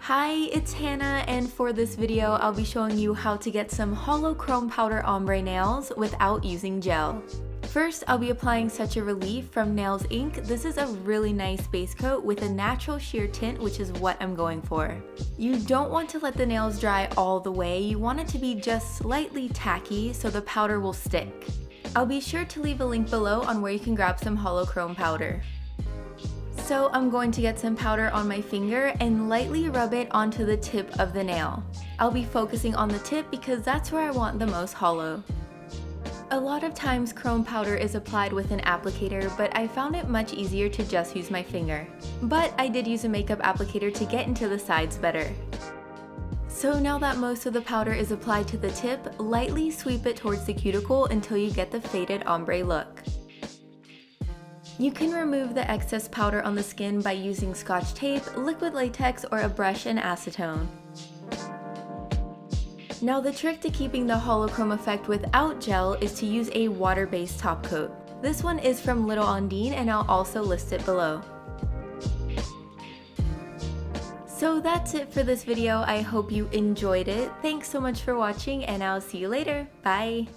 Hi, it's Hannah, and for this video I'll be showing you how to get some Holo Chrome Powder Ombre nails without using gel. First, I'll be applying Such a Relief from Nails Inc. This is a really nice base coat with a natural sheer tint, which is what I'm going for. You don't want to let the nails dry all the way, you want it to be just slightly tacky so the powder will stick. I'll be sure to leave a link below on where you can grab some Holo Chrome powder. So I'm going to get some powder on my finger and lightly rub it onto the tip of the nail. I'll be focusing on the tip because that's where I want the most holo. A lot of times chrome powder is applied with an applicator, but I found it much easier to just use my finger. But I did use a makeup applicator to get into the sides better. So now that most of the powder is applied to the tip, lightly sweep it towards the cuticle until you get the faded ombre look. You can remove the excess powder on the skin by using Scotch tape, liquid latex, or a brush and acetone. Now the trick to keeping the holochrome effect without gel is to use a water-based top coat. This one is from Little Ondine and I'll also list it below. So that's it for this video. I hope you enjoyed it. Thanks so much for watching and I'll see you later. Bye!